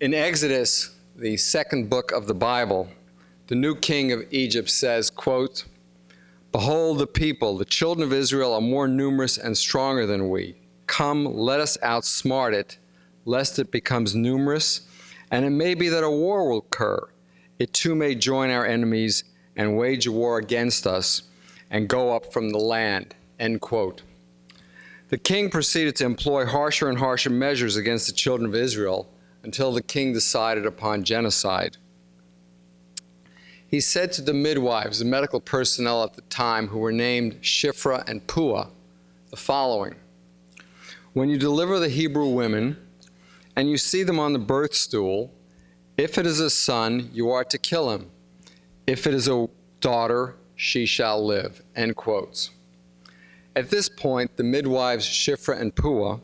In Exodus, the second book of the Bible, the new king of Egypt says, quote, "Behold, the people, the children of Israel, are more numerous and stronger than we. Come, let us outsmart it, lest it becomes numerous, and it may be that a war will occur. It too may join our enemies and wage a war against us and go up from the land." End quote. The king proceeded to employ harsher and harsher measures against the children of Israel until the king decided upon genocide. He said to the midwives, the medical personnel at the time, who were named Shiphrah and Puah, the following: "When you deliver the Hebrew women and you see them on the birth stool, if it is a son, you are to kill him. If it is a daughter, she shall live." End quotes. At this point, the midwives Shiphrah and Puah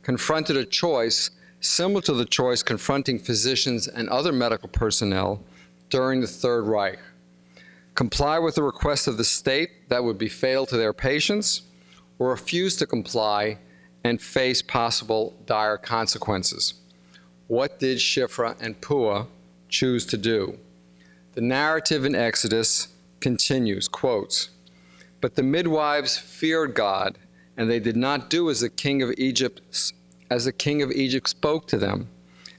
confronted a choice similar to the choice confronting physicians and other medical personnel during the Third Reich: comply with the request of the state that would be fatal to their patients, or refuse to comply and face possible dire consequences. What did Shiphrah and Puah choose to do? The narrative in Exodus continues, quotes, "But the midwives feared God, and they did not do as the king of Egypt spoke to them,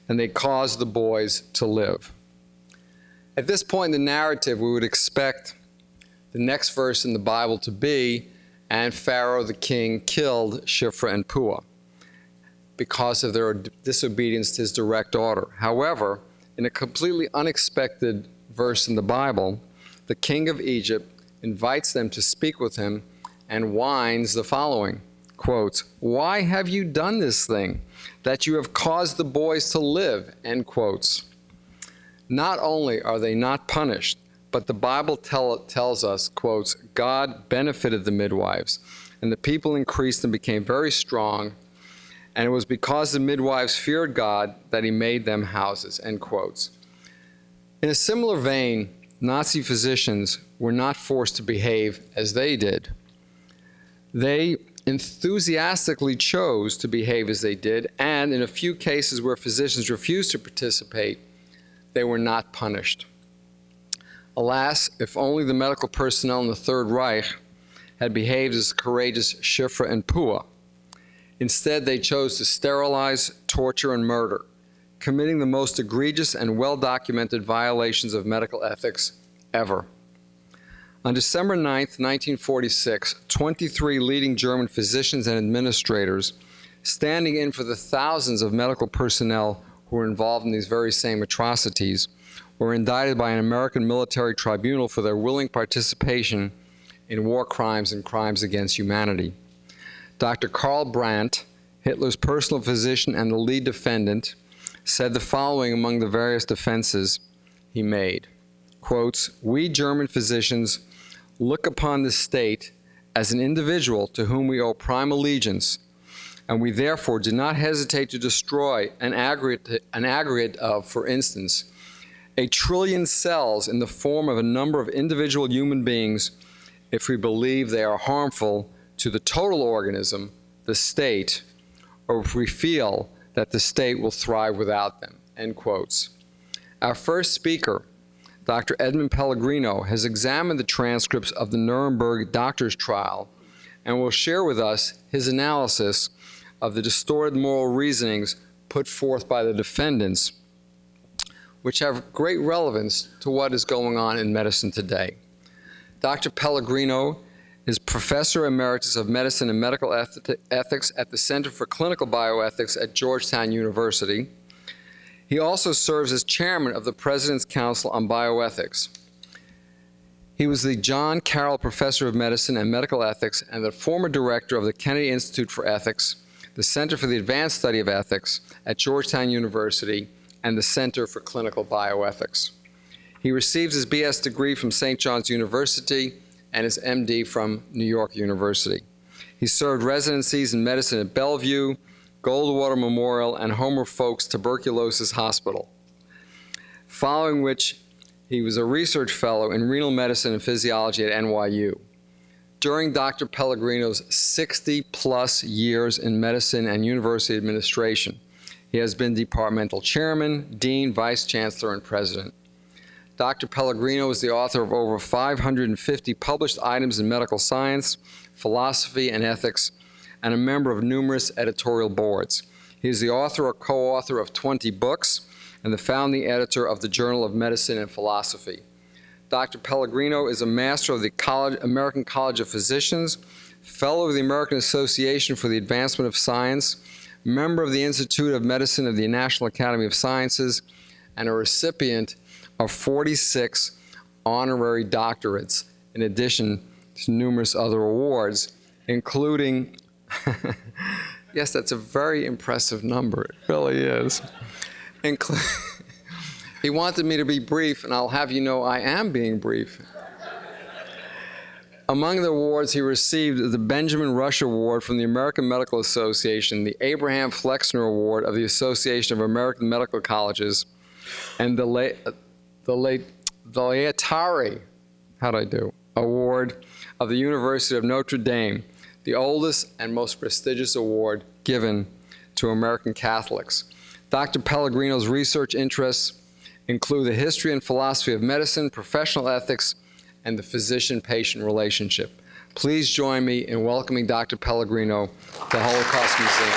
and they caused the boys to live." At this point in the narrative, we would expect the next verse in the Bible to be, "And Pharaoh the king killed Shiphrah and Puah," because of their disobedience to his direct order. However, in a completely unexpected verse in the Bible, the king of Egypt invites them to speak with him and whines the following, quotes, "Why have you done this thing, that you have caused the boys to live?" End quotes. Not only are they not punished, but the Bible tells us, quotes, "God benefited the midwives, and the people increased and became very strong, and it was because the midwives feared God that he made them houses." End quotes. In a similar vein, Nazi physicians were not forced to behave as they did. They enthusiastically chose to behave as they did, and in a few cases where physicians refused to participate, they were not punished. Alas, if only the medical personnel in the Third Reich had behaved as courageous Shiphrah and Puah. Instead, they chose to sterilize, torture, and murder, committing the most egregious and well-documented violations of medical ethics ever. On December 9, 1946, 23 leading German physicians and administrators, standing in for the thousands of medical personnel who were involved in these very same atrocities, were indicted by an American military tribunal for their willing participation in war crimes and crimes against humanity. Dr. Karl Brandt, Hitler's personal physician and the lead defendant, said the following among the various defenses he made, quotes, "We German physicians look upon the state as an individual to whom we owe prime allegiance, and we therefore do not hesitate to destroy an aggregate of, for instance, 1 trillion cells in the form of a number of individual human beings if we believe they are harmful to the total organism, the state, or if we feel that the state will thrive without them." End quotes. Our first speaker, Dr. Edmund Pellegrino, has examined the transcripts of the Nuremberg doctors' trial and will share with us his analysis of the distorted moral reasonings put forth by the defendants, which have great relevance to what is going on in medicine today. Dr. Pellegrino is Professor Emeritus of Medicine and Medical Ethics at the Center for Clinical Bioethics at Georgetown University. He also serves as chairman of the President's Council on Bioethics. He was the John Carroll Professor of Medicine and Medical Ethics and the former director of the Kennedy Institute for Ethics, the Center for the Advanced Study of Ethics at Georgetown University, and the Center for Clinical Bioethics. He received his BS degree from St. John's University and his MD from New York University. He served residencies in medicine at Bellevue, Goldwater Memorial, and Homer Folks Tuberculosis Hospital, following which he was a research fellow in renal medicine and physiology at NYU. During Dr. Pellegrino's 60-plus years in medicine and university administration, He has been departmental chairman, dean, vice chancellor, and president. Dr. Pellegrino is the author of over 550 published items in medical science, philosophy, and ethics, and a member of numerous editorial boards. He is the author or co-author of 20 books and the founding editor of the Journal of Medicine and Philosophy. Dr. Pellegrino is a master of the American College of Physicians, fellow of the American Association for the Advancement of Science, member of the Institute of Medicine of the National Academy of Sciences, and a recipient of 46 honorary doctorates, in addition to numerous other awards, including, yes, that's a very impressive number, it really is. He wanted me to be brief, and I'll have you know I am being brief. Among the awards he received the Benjamin Rush Award from the American Medical Association, the Abraham Flexner Award of the Association of American Medical Colleges, and the Laetare, Award of the University of Notre Dame, the oldest and most prestigious award given to American Catholics. Dr. Pellegrino's research interests include the history and philosophy of medicine, professional ethics, and the physician-patient relationship. Please join me in welcoming Dr. Pellegrino to the Holocaust Museum.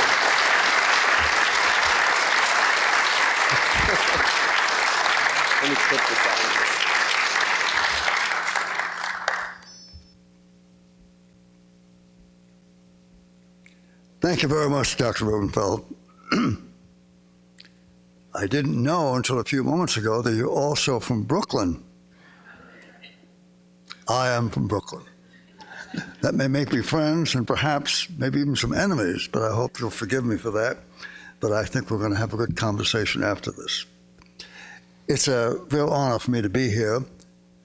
Let me clip this out. Thank you very much, Dr. Rubenfeld. I didn't know until a few moments ago that you're also from Brooklyn. I am from Brooklyn. That may make me friends and perhaps maybe even some enemies, but I hope you'll forgive me for that. But I think we're going to have a good conversation after this. It's a real honor for me to be here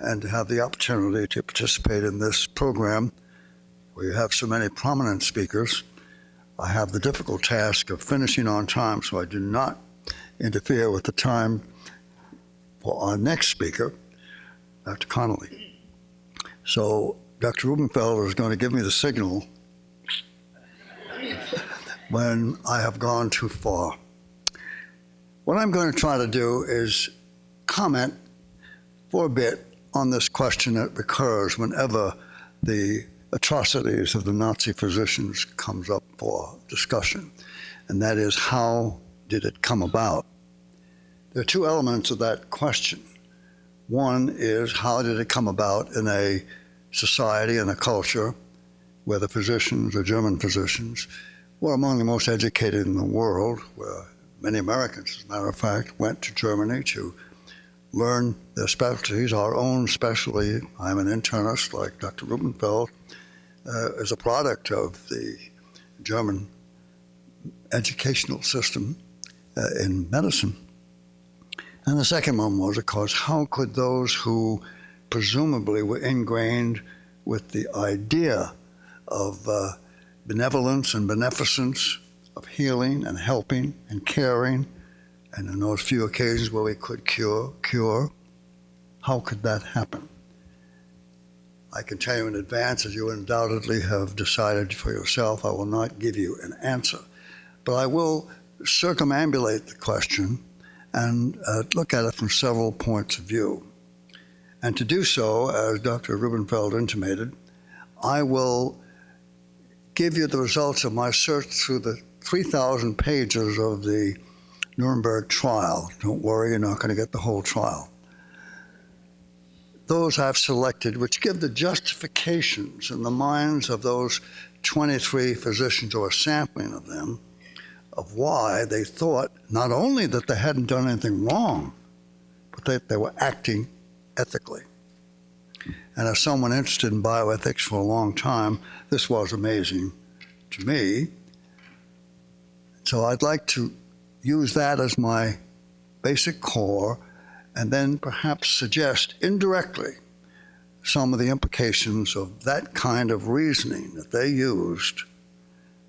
and to have the opportunity to participate in this program where you have so many prominent speakers. I have the difficult task of finishing on time, so I do not interfere with the time for our next speaker, Dr. Connolly. So Dr. Rubenfeld is going to give me the signal when I have gone too far. What I'm going to try to do is comment for a bit on this question that recurs whenever the atrocities of the Nazi physicians comes up for discussion, and that is, how did it come about? There are two elements of that question. One is, how did it come about in a society and a culture where the physicians, the German physicians, were among the most educated in the world, where many Americans, as a matter of fact, went to Germany to learn their specialties. Our own specialty, I'm an internist like Dr. Rubenfeld, is a product of the German educational system in medicine. And the second one was, of course, how could those who presumably were ingrained with the idea of benevolence and beneficence, of healing and helping and caring, and in those few occasions where we could cure, how could that happen? I can tell you in advance, as you undoubtedly have decided for yourself, I will not give you an answer. But I will circumambulate the question and look at it from several points of view. And to do so, as Dr. Rubenfeld intimated, I will give you the results of my search through the 3,000 pages of the Nuremberg trial. Don't worry, you're not going to get the whole trial. Those I've selected, which give the justifications in the minds of those 23 physicians, or a sampling of them, of why they thought not only that they hadn't done anything wrong, but that they were acting ethically. And as someone interested in bioethics for a long time, this was amazing to me. So I'd like to use that as my basic core, and then perhaps suggest indirectly some of the implications of that kind of reasoning that they used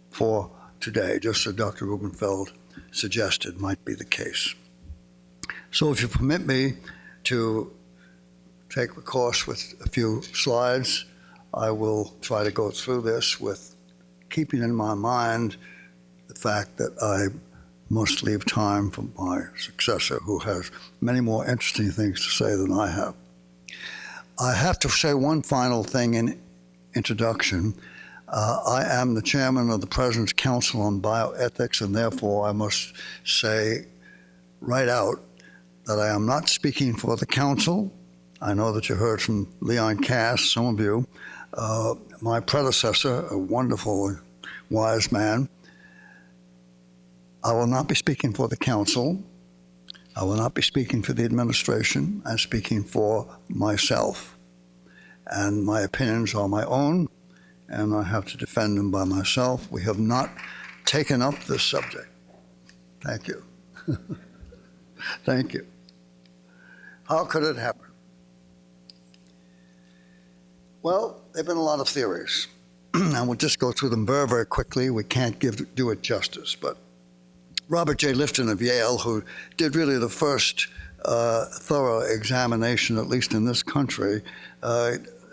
for today, just as Dr. Rubenfeld suggested might be the case. So if you permit me to take the course with a few slides, I will try to go through this with keeping in my mind the fact that I must leave time for my successor, who has many more interesting things to say than I have. I have to say one final thing in introduction. I am the chairman of the President's Council on Bioethics, and therefore I must say right out that I am not speaking for the council. I know that you heard from Leon Cass, some of you, my predecessor, a wonderful, wise man. I will not be speaking for the council. I will not be speaking for the administration. I'm speaking for myself. And my opinions are my own, and I have to defend them by myself. We have not taken up this subject. Thank you. Thank you. How could it happen? Well, there have been a lot of theories, and we'll just go through them very, very quickly. We can't do it justice, but Robert J. Lifton of Yale, who did really the first thorough examination, at least in this country,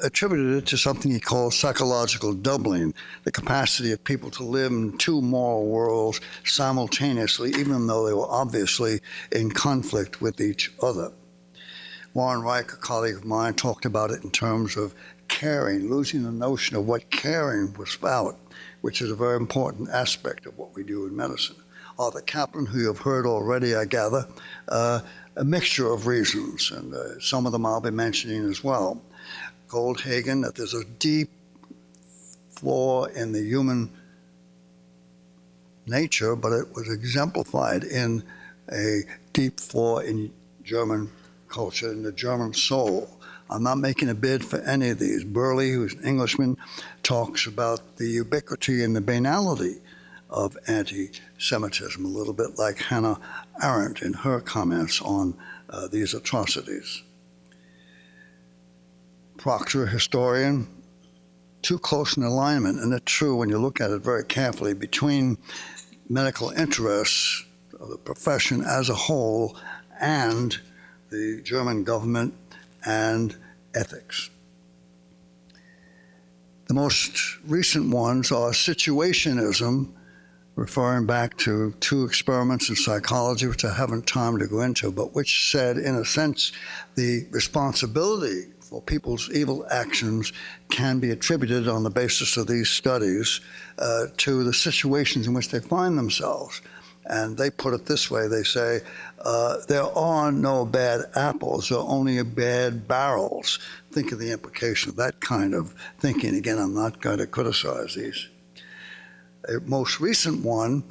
attributed it to something he called psychological doubling, the capacity of people to live in two moral worlds simultaneously, even though they were obviously in conflict with each other. Warren Reich, a colleague of mine, talked about it in terms of caring, losing the notion of what caring was about, which is a very important aspect of what we do in medicine. Arthur Caplan, who you've heard already, I gather, a mixture of reasons, and some of them I'll be mentioning as well. Goldhagen, that there's a deep flaw in the human nature, but it was exemplified in a deep flaw in German culture, in the German soul. I'm not making a bid for any of these. Burley, who's an Englishman, talks about the ubiquity and the banality of anti-Semitism, a little bit like Hannah Arendt in her comments on these atrocities. Proctor, historian, too close an alignment, and it's true when you look at it very carefully, between medical interests of the profession as a whole and the German government and ethics. The most recent ones are situationism, referring back to two experiments in psychology, which I haven't time to go into, but which said, in a sense, the responsibility for people's evil actions can be attributed on the basis of these studies to the situations in which they find themselves. And they put it this way, they say, there are no bad apples, there are only bad barrels. Think of the implication of that kind of thinking. Again, I'm not going to criticize these. A most recent one,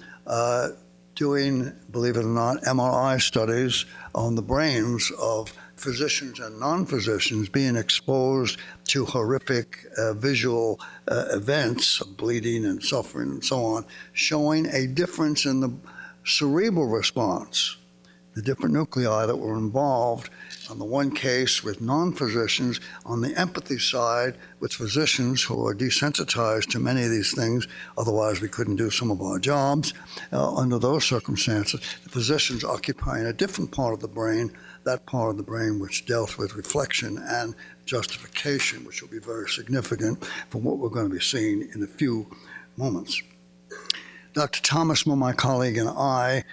doing, believe it or not, MRI studies on the brains of physicians and non-physicians being exposed to horrific visual events of bleeding and suffering and so on, showing a difference in the cerebral response, the different nuclei that were involved on the one case with non-physicians, on the empathy side with physicians who are desensitized to many of these things, otherwise we couldn't do some of our jobs. Under those circumstances, the physicians occupying a different part of the brain, that part of the brain which dealt with reflection and justification, which will be very significant for what we're going to be seeing in a few moments. Dr. Thomas, my colleague, and I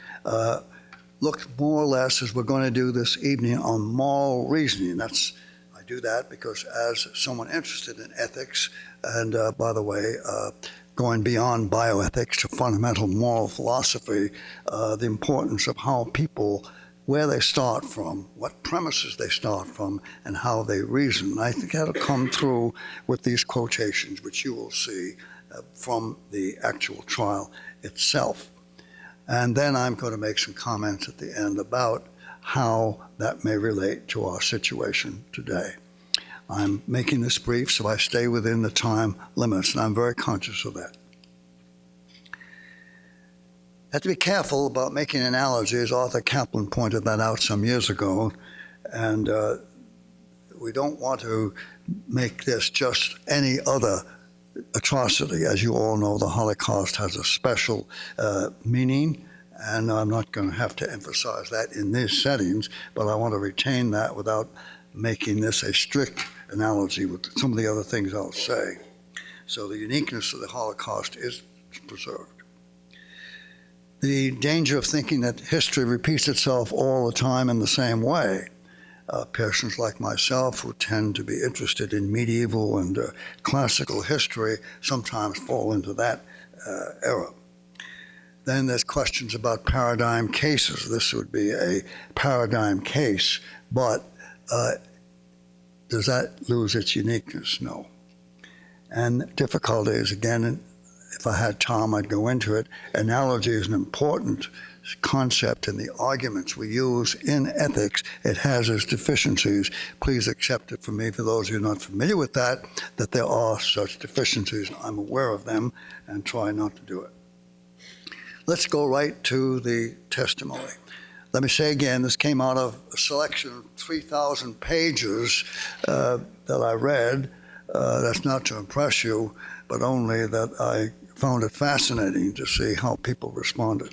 looked more or less, as we're going to do this evening, on moral reasoning. I do that because as someone interested in ethics, and by the way, going beyond bioethics to fundamental moral philosophy, the importance of how people, where they start from, what premises they start from, and how they reason. And I think that'll come through with these quotations, which you will see from the actual trial itself. And then I'm going to make some comments at the end about how that may relate to our situation today. I'm making this brief so I stay within the time limits, and I'm very conscious of that. I have to be careful about making analogies. Arthur Caplan pointed that out some years ago, and we don't want to make this just any other atrocity. As you all know, the Holocaust has a special meaning, and I'm not going to have to emphasize that in these settings, but I want to retain that without making this a strict analogy with some of the other things I'll say. So the uniqueness of the Holocaust is preserved. the danger of thinking that history repeats itself all the time in the same way. Persons like myself who tend to be interested in medieval and classical history sometimes fall into that era. Then there's questions about paradigm cases. This would be a paradigm case, but does that lose its uniqueness? No. And difficulties, again, if I had time, I'd go into it. Analogy is an important concept in the arguments we use in ethics. It has its deficiencies. Please accept it from me, for those of you not familiar with that there are such deficiencies. I'm aware of them and try not to do it. Let's go right to the testimony. Let me say again, this came out of a selection of 3,000 pages that I read. That's not to impress you, but only that I found it fascinating to see how people responded.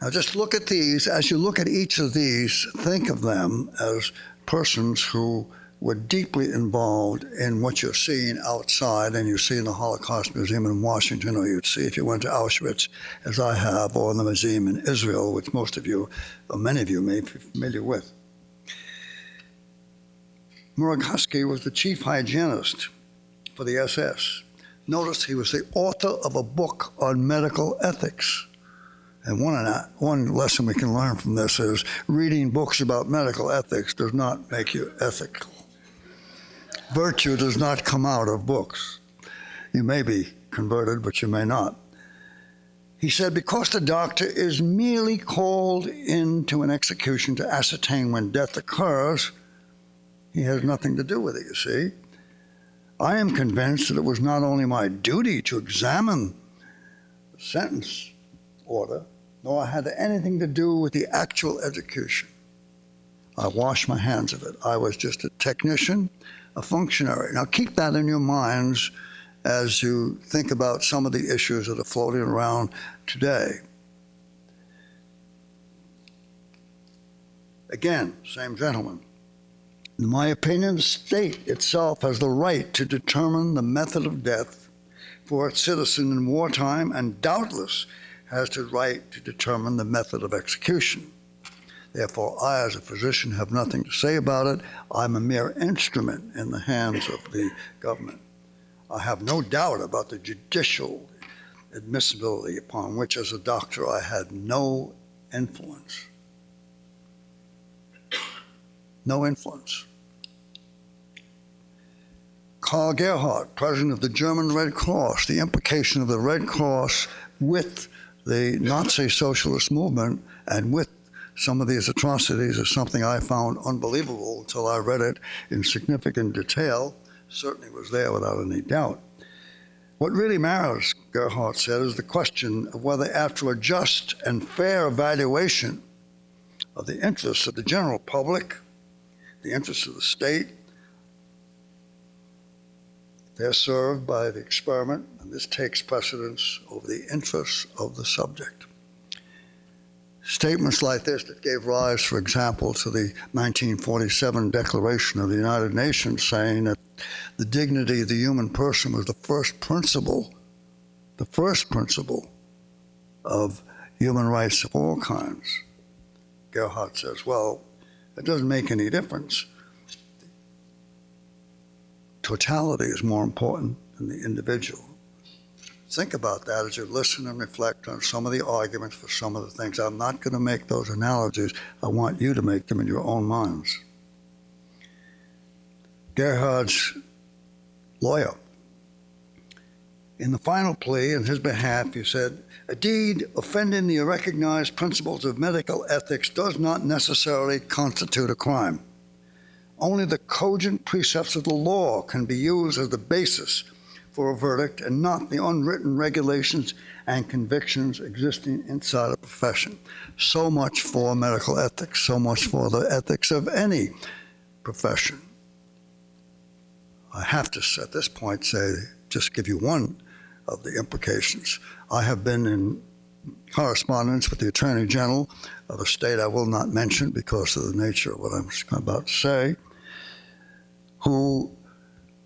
Now just look at these. As you look at each of these, think of them as persons who were deeply involved in what you're seeing outside and you see in the Holocaust Museum in Washington, or you'd see if you went to Auschwitz, as I have, or in the museum in Israel, which most of you, or many of you may be familiar with. Murawski was the chief hygienist for the SS. Notice he was the author of a book on medical ethics. And one lesson we can learn from this is reading books about medical ethics does not make you ethical. Virtue does not come out of books. You may be converted, but you may not. He said, because the doctor is merely called into an execution to ascertain when death occurs, he has nothing to do with it, you see. I am convinced that it was not only my duty to examine the sentence order, nor had anything to do with the actual execution. I washed my hands of it. I was just a technician, a functionary. Now keep that in your minds as you think about some of the issues that are floating around today. Again, same gentleman. In my opinion, the state itself has the right to determine the method of death for its citizen in wartime, and doubtless has the right to determine the method of execution. Therefore, I, as a physician, have nothing to say about it. I'm a mere instrument in the hands of the government. I have no doubt about the judicial admissibility upon which, as a doctor, I had no influence. No influence. Karl Gerhardt, president of the German Red Cross, the implication of the Red Cross with the Nazi socialist movement and with some of these atrocities is something I found unbelievable until I read it in significant detail. Certainly was there without any doubt. What really matters, Gerhardt said, is the question of whether after a just and fair evaluation of the interests of the general public, the interests of the state, they're served by the experiment, and this takes precedence over the interests of the subject. Statements like this that gave rise, for example, to the 1947 Declaration of the United Nations, saying that the dignity of the human person was the first principle of human rights of all kinds. Gerhardt says, well, it doesn't make any difference. Totality is more important than the individual. Think about that as you listen and reflect on some of the arguments for some of the things. I'm not going to make those analogies. I want you to make them in your own minds. Gerhardt's lawyer, in the final plea in his behalf, he said, a deed offending the recognized principles of medical ethics does not necessarily constitute a crime. Only the cogent precepts of the law can be used as the basis for a verdict, and not the unwritten regulations and convictions existing inside a profession. So much for medical ethics, so much for the ethics of any profession. I have to, at this point, just give you one of the implications. I have been in correspondence with the Attorney General of a state I will not mention because of the nature of what I'm about to say, who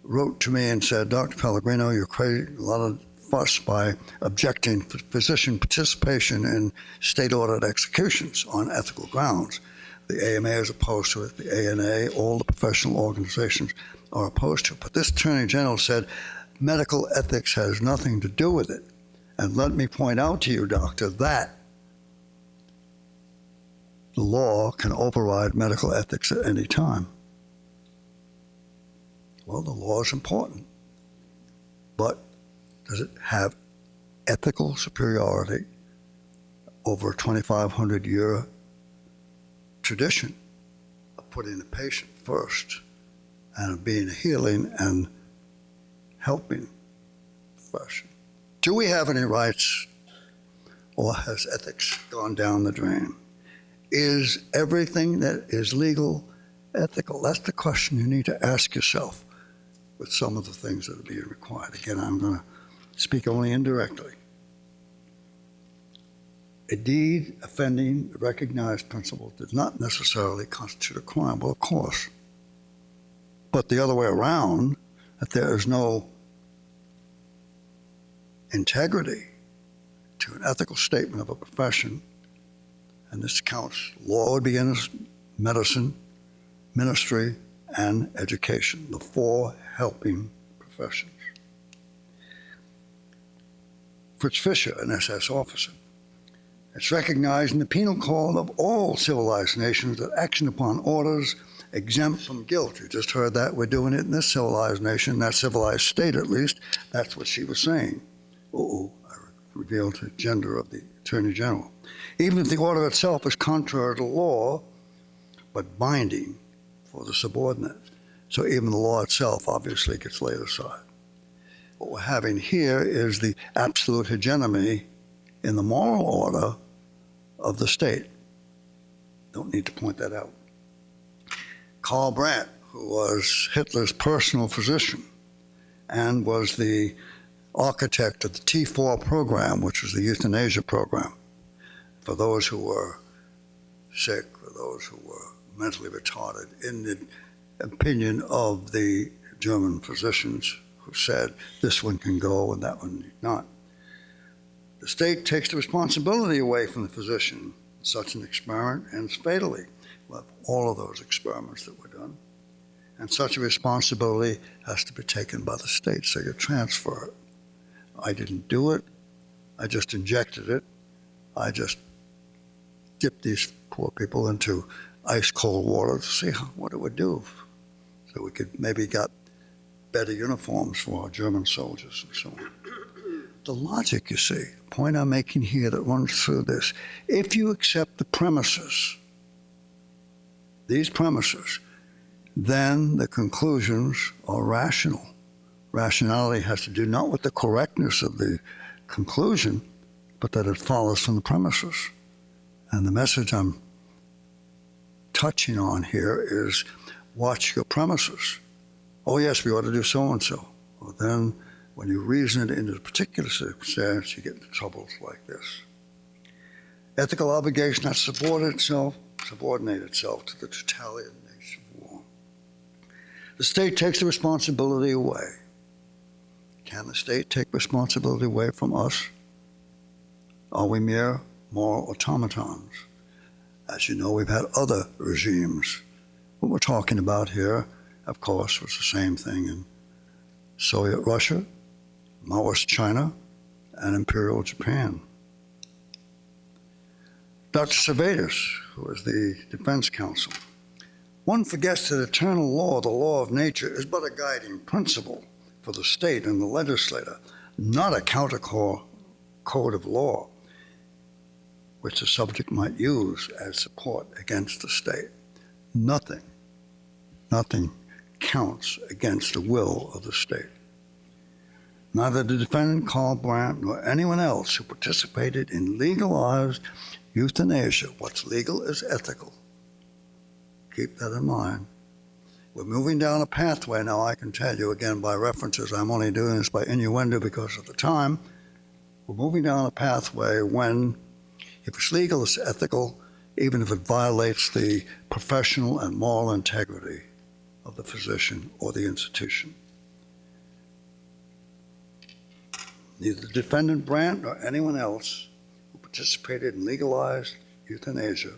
wrote to me and said, Dr. Pellegrino, you're creating a lot of fuss by objecting to physician participation in state-ordered executions on ethical grounds. The AMA is opposed to it. The ANA, all the professional organizations are opposed to it. But this Attorney General said medical ethics has nothing to do with it. And let me point out to you, Doctor, that the law can override medical ethics at any time. Well, the law is important, but does it have ethical superiority over a 2,500-year tradition of putting the patient first and of being a healing and helping profession? Do we have any rights, or has ethics gone down the drain? Is everything that is legal ethical? That's the question you need to ask yourself with some of the things that are being required. Again, I'm going to speak only indirectly. A deed offending the recognized principle does not necessarily constitute a crime. Well, of course. But the other way around, that there is no integrity to an ethical statement of a profession, and this counts. Law would be in medicine, ministry, and education, the four helping professions. Fritz Fisher, an SS officer, it's recognized in the penal code of all civilized nations that action upon orders exempt from guilt. You just heard that. We're doing it in this civilized nation, that civilized state at least. That's what she was saying. I revealed the gender of the Attorney General. Even if the order itself is contrary to law, but binding for the subordinate. So even the law itself obviously gets laid aside. What we're having here is the absolute hegemony in the moral order of the state. Don't need to point that out. Karl Brandt, who was Hitler's personal physician and was the architect of the T4 program, which was the euthanasia program, for those who were sick, for those who were mentally retarded, in the opinion of the German physicians who said this one can go and that one need not. The state takes the responsibility away from the physician. Such an experiment ends fatally. Well, all of those experiments that were done. And such a responsibility has to be taken by the state, so you transfer it. I didn't do it. I just injected it. I just dipped these poor people into ice cold water to see what it would do. So we could maybe get better uniforms for our German soldiers and so on. The logic, you see, the point I'm making here that runs through this, if you accept the premises, these premises, then the conclusions are rational. Rationality has to do not with the correctness of the conclusion, but that it follows from the premises. And the message I'm touching on here is watch your premises. Oh yes, we ought to do so-and-so. Well then, when you reason it into a particular circumstance, you get into troubles like this. Ethical obligation has to subordinate itself to the totality of the nature of war. The state takes the responsibility away. Can the state take responsibility away from us? Are we mere moral automatons? As you know, we've had other regimes. What we're talking about here, of course, was the same thing in Soviet Russia, Maoist China, and Imperial Japan. Dr. Servetus, who is the defense counsel, one forgets that eternal law, the law of nature, is but a guiding principle for the state and the legislator, not a counter code of law, which the subject might use as support against the state. Nothing counts against the will of the state. Neither the defendant, Karl Brandt, nor anyone else who participated in legalized euthanasia. What's legal is ethical. Keep that in mind. We're moving down a pathway now, I can tell you, again, by references. I'm only doing this by innuendo because of the time. We're moving down a pathway when, if it's legal, it's ethical, even if it violates the professional and moral integrity of the physician or the institution. neither defendant Brandt nor anyone else who participated in legalized euthanasia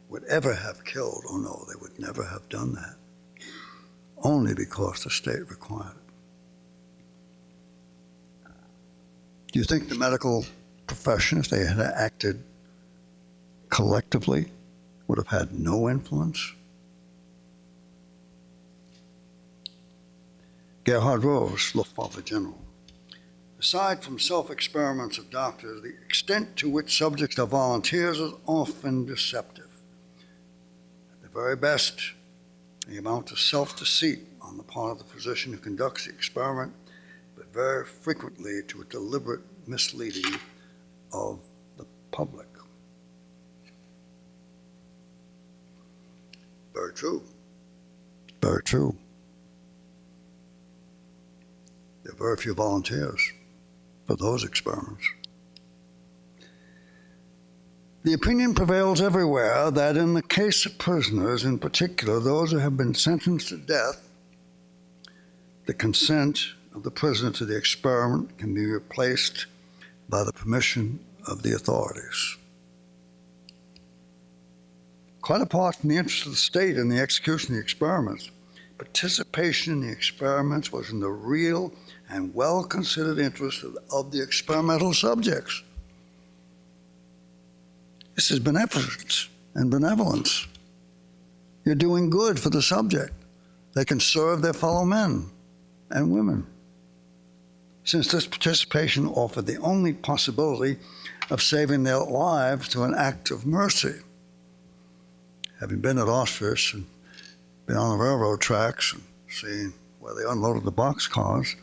would ever have killed, oh no, they would never have done that, only because the state required it. Do you think the medical profession, if they had acted collectively, would have had no influence? Gerhard Rose, Luftwaffe General. Aside from self-experiments of doctors, the extent to which subjects are volunteers is often deceptive. At the very best, the amount of self-deceit on the part of the physician who conducts the experiment, but very frequently to a deliberate misleading of the public. Very true. Very true. There are very few volunteers for those experiments. The opinion prevails everywhere that in the case of prisoners, in particular those who have been sentenced to death, the consent of the prisoner to the experiment can be replaced by the permission of the authorities. Quite apart from the interest of the state in the execution of the experiments, participation in the experiments was in the real and well-considered interest of the experimental subjects. This is beneficence and benevolence. You're doing good for the subject. They can serve their fellow men and women. Since this participation offered the only possibility of saving their lives to an act of mercy. Having been at Auschwitz and been on the railroad tracks and seen where they unloaded the boxcars,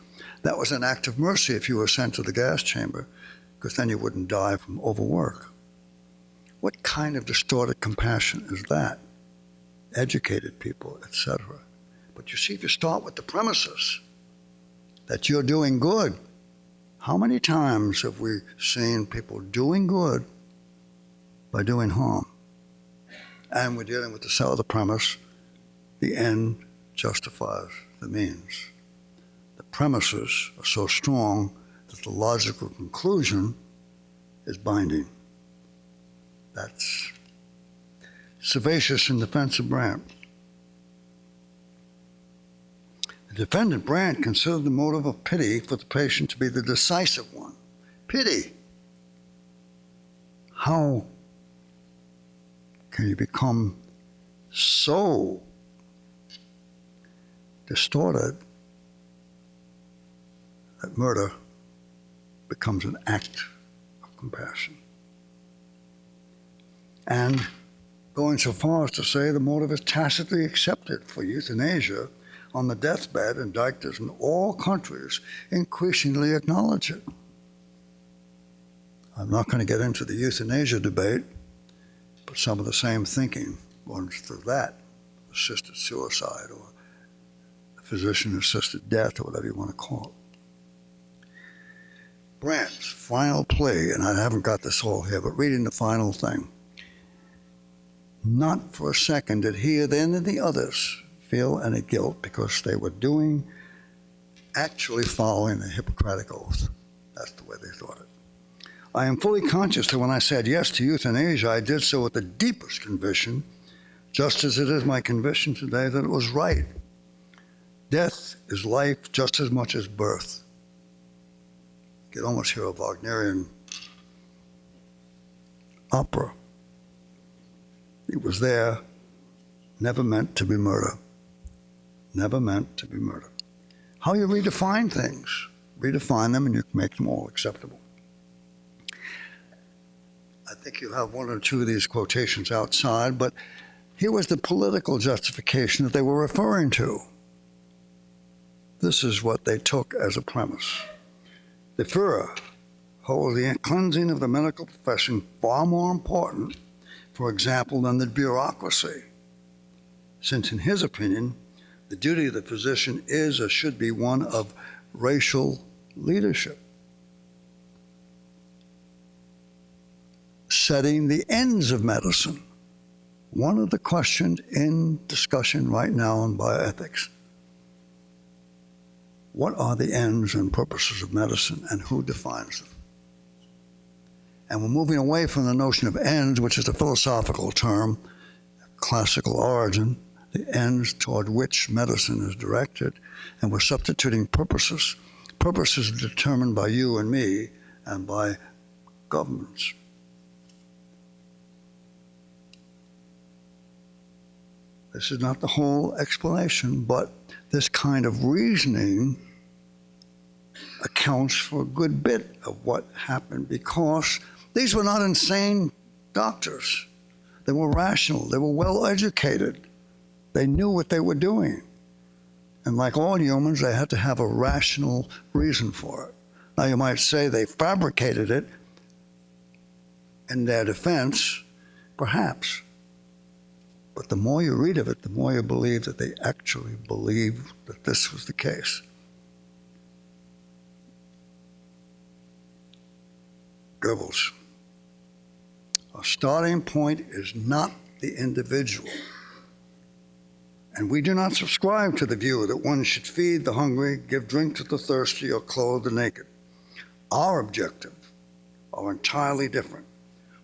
that was an act of mercy if you were sent to the gas chamber, because then you wouldn't die from overwork. What kind of distorted compassion is that? Educated people, etc. But you see, if you start with the premises that you're doing good, how many times have we seen people doing good by doing harm? And we're dealing with the premise, the end justifies the means. The premises are so strong that the logical conclusion is binding. That's Servatius in defense of Brandt. The defendant Brandt considered the motive of pity for the patient to be the decisive one. Pity. How can you become so distorted that murder becomes an act of compassion? And going so far as to say the motive is tacitly accepted for euthanasia on the deathbed, and doctors in all countries increasingly acknowledge it. I'm not going to get into the euthanasia debate, but some of the same thinking runs through that, assisted suicide or physician-assisted death or whatever you want to call it. Brandt's final plea, and I haven't got this all here, but reading the final thing. Not for a second did he or any of the others feel any guilt because they were actually following the Hippocratic Oath. That's the way they thought it. I am fully conscious that when I said yes to euthanasia, I did so with the deepest conviction, just as it is my conviction today that it was right. Death is life just as much as birth. You can almost hear a Wagnerian opera. It was there, never meant to be murder. Never meant to be murder. How you redefine things. Redefine them and you can make them all acceptable. I think you have one or two of these quotations outside, but here was the political justification that they were referring to. This is what they took as a premise. The Führer holds the cleansing of the medical profession far more important, for example, than the bureaucracy, since in his opinion, the duty of the physician is or should be one of racial leadership. Setting the ends of medicine. One of the questions in discussion right now on bioethics. What are the ends and purposes of medicine, and who defines them? And we're moving away from the notion of ends, which is a philosophical term, classical origin, the ends toward which medicine is directed, and we're substituting purposes. Purposes are determined by you and me and by governments. This is not the whole explanation, but this kind of reasoning accounts for a good bit of what happened, because these were not insane doctors. They were rational. They were well educated. They knew what they were doing. And like all humans, they had to have a rational reason for it. Now, you might say they fabricated it in their defense, perhaps. But the more you read of it, the more you believe that they actually believed that this was the case. Goebbels. Our starting point is not the individual. And we do not subscribe to the view that one should feed the hungry, give drink to the thirsty, or clothe the naked. Our objectives are entirely different.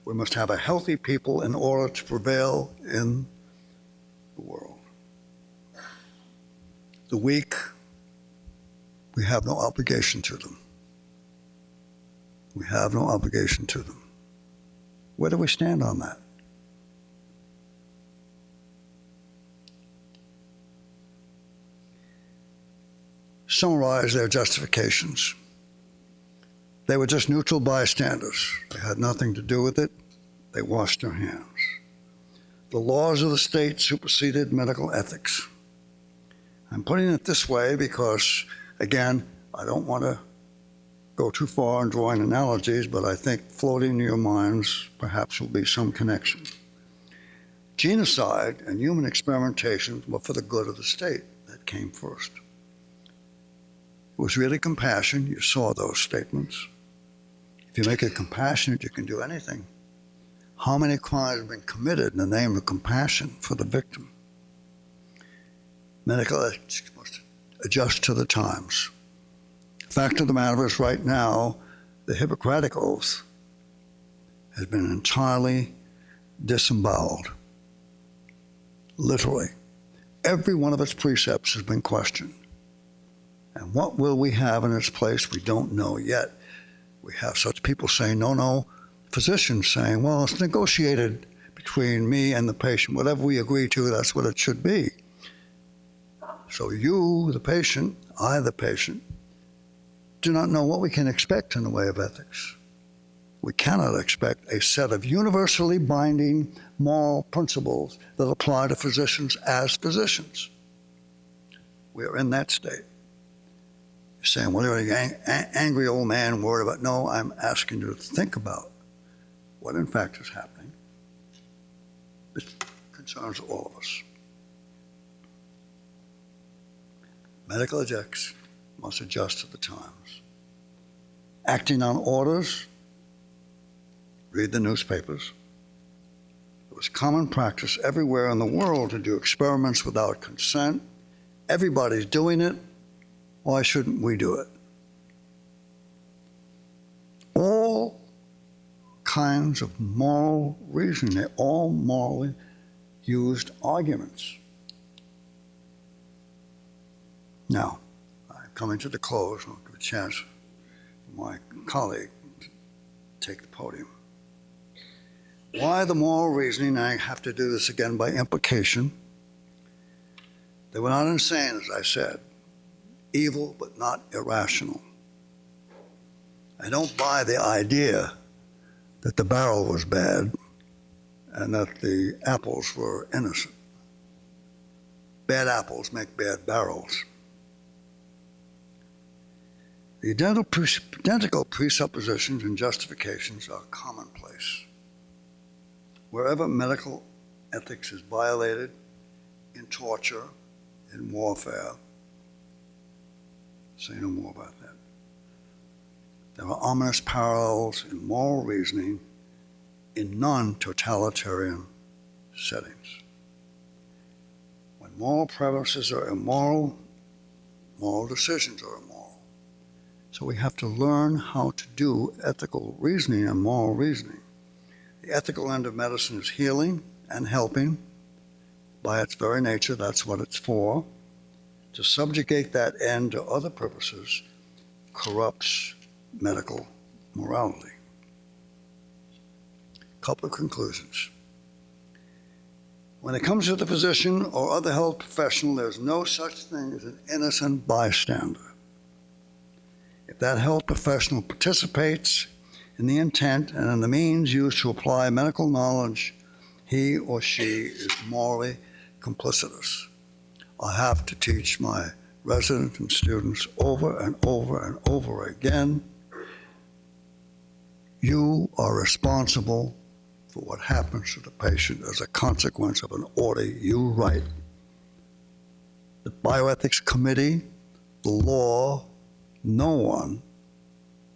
We must have a healthy people in order to prevail in the world. The weak, we have no obligation to them. We have no obligation to them. Where do we stand on that? Summarize their justifications. They were just neutral bystanders. They had nothing to do with it. They washed their hands. The laws of the state superseded medical ethics. I'm putting it this way because, again, I don't want to go too far in drawing analogies, but I think floating in your minds perhaps will be some connection. Genocide and human experimentation were for the good of the state. That came first. It was really compassion. You saw those statements. If you make it compassionate, you can do anything. How many crimes have been committed in the name of compassion for the victim? Medical ethics must adjust to the times. Fact of the matter is, right now, the Hippocratic Oath has been entirely disemboweled. Literally. Every one of its precepts has been questioned. And what will we have in its place? We don't know yet. We have such people saying, no. Physicians saying, well, it's negotiated between me and the patient. Whatever we agree to, that's what it should be. So you, the patient, I, the patient, do not know what we can expect in the way of ethics. We cannot expect a set of universally binding moral principles that apply to physicians as physicians. We are in that state. You're saying, what are you, angry old man worried about? No, I'm asking you to think about what in fact is happening. It concerns all of us. Medical ethics must adjust to the times. Acting on orders, read the newspapers. It was common practice everywhere in the world to do experiments without consent. Everybody's doing it. Why shouldn't we do it? All kinds of moral reasoning, they're all morally used arguments. Now, I'm coming to the close. I'll give a chance for my colleague to take the podium. Why the moral reasoning? I have to do this again by implication. They were not insane, as I said. Evil, but not irrational. I don't buy the idea that the barrel was bad and that the apples were innocent. Bad apples make bad barrels. The identical presuppositions and justifications are commonplace. Wherever medical ethics is violated, in torture, in warfare, say no more about that. There are ominous parallels in moral reasoning in non-totalitarian settings. When moral premises are immoral, moral decisions are immoral. So we have to learn how to do ethical reasoning and moral reasoning. The ethical end of medicine is healing and helping. By its very nature, that's what it's for. To subjugate that end to other purposes corrupts medical morality. Couple of conclusions. When it comes to the physician or other health professional, there's no such thing as an innocent bystander. If that health professional participates in the intent and in the means used to apply medical knowledge, he or she is morally complicitous. I have to teach my residents and students over and over and over again, you are responsible for what happens to the patient as a consequence of an order you write. The Bioethics Committee, the law, no one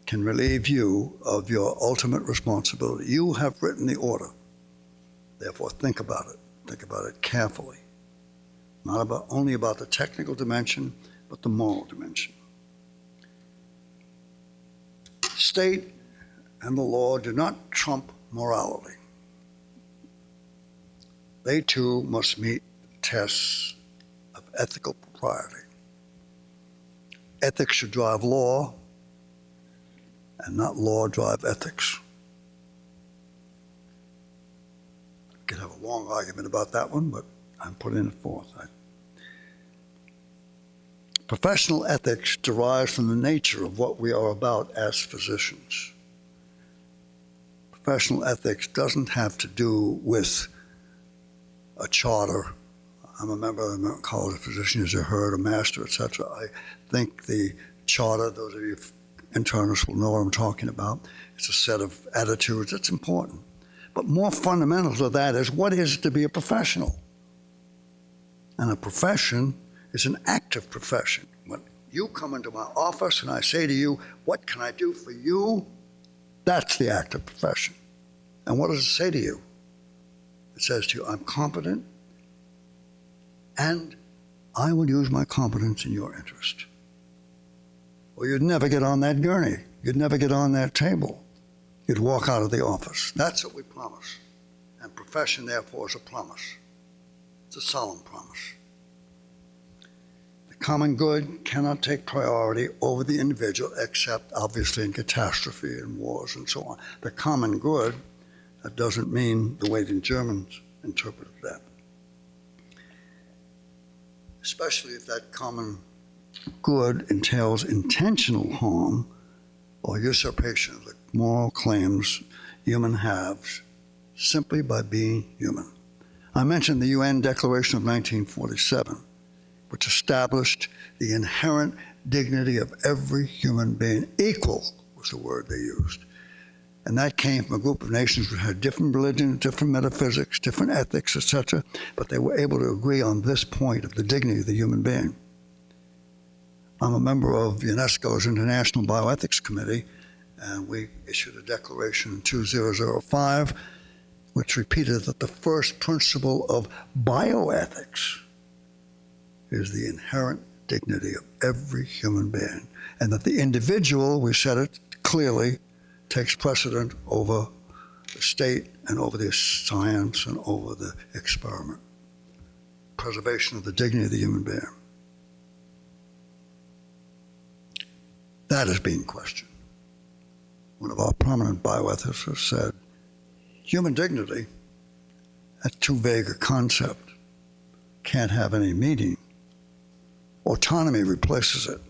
can relieve you of your ultimate responsibility. You have written the order. Therefore, think about it. Think about it carefully. Not only about the technical dimension, but the moral dimension. State and the law do not trump morality. They too must meet tests of ethical propriety. Ethics should drive law, and not law drive ethics. We could have a long argument about that one, but I'm putting it forth. Professional ethics derives from the nature of what we are about as physicians. Professional ethics doesn't have to do with a charter. I'm a member of the American College of Physicians, as you heard, a master, etc. I think the charter, those of you internists will know what I'm talking about. It's a set of attitudes. It's important. But more fundamental to that is what is it to be a professional? And a profession is an active profession. When you come into my office and I say to you, what can I do for you? That's the active profession. And what does it say to you? It says to you, I'm competent and I will use my competence in your interest. Or you'd never get on that gurney. You'd never get on that table. You'd walk out of the office. That's what we promise. And profession, therefore, is a promise. It's a solemn promise. The common good cannot take priority over the individual, except obviously in catastrophe and wars and so on. The common good, that doesn't mean the way the Germans interpreted that. Especially if that common good entails intentional harm or usurpation of the moral claims human have simply by being human. I mentioned the UN Declaration of 1947, which established the inherent dignity of every human being. Equal was the word they used. And that came from a group of nations who had different religions, different metaphysics, different ethics, etc. But they were able to agree on this point of the dignity of the human being. I'm a member of UNESCO's International Bioethics Committee, and we issued a declaration in 2005 which repeated that the first principle of bioethics is the inherent dignity of every human being, and that the individual, we said it clearly, takes precedent over the state and over the science and over the experiment. Preservation of the dignity of the human being. That is being questioned. One of our prominent bioethicists said, human dignity, that's too vague a concept, can't have any meaning. Autonomy replaces it.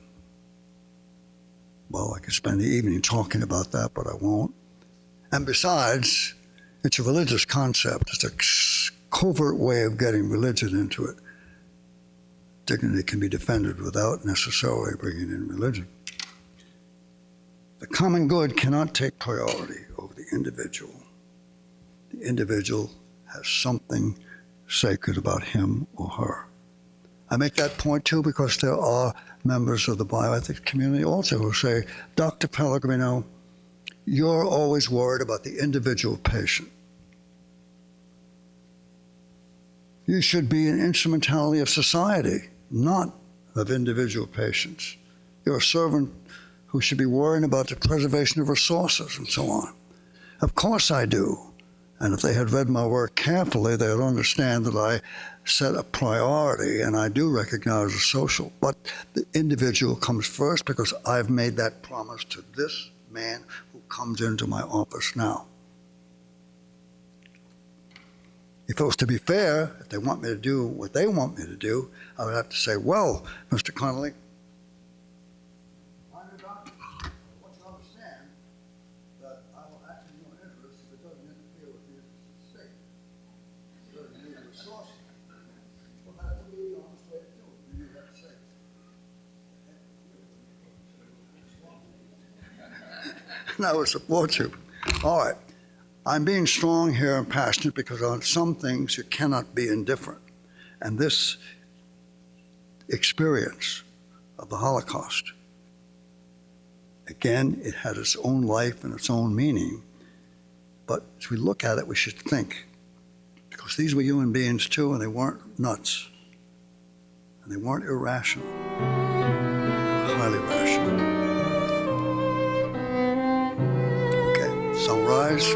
Well, I could spend the evening talking about that, but I won't. And besides, it's a religious concept. It's a covert way of getting religion into it. Dignity can be defended without necessarily bringing in religion. The common good cannot take priority over the individual. The individual has something sacred about him or her. I make that point too because there are members of the bioethics community also who say, Dr. Pellegrino, you're always worried about the individual patient. You should be an instrumentality of society, not of individual patients. You're a servant who should be worrying about the preservation of resources and so on. Of course I do. And if they had read my work carefully, they would understand that I set a priority, and I do recognize the social. But the individual comes first because I've made that promise to this man who comes into my office now. If it was to be fair, if they want me to do what they want me to do, I would have to say, well, Mr. Connolly, I'm a doctor. I want you to understand that I will act in your interest if it doesn't interfere with the interests of the state. It doesn't need resources. Well, that's the honest way to do it. You have to say. And I would support you. All right. I'm being strong here and passionate because on some things you cannot be indifferent. And this experience of the Holocaust, again, it had its own life and its own meaning. But as we look at it, we should think. Because these were human beings too, and they weren't nuts. And they weren't irrational. They were highly rational. Okay, sunrise.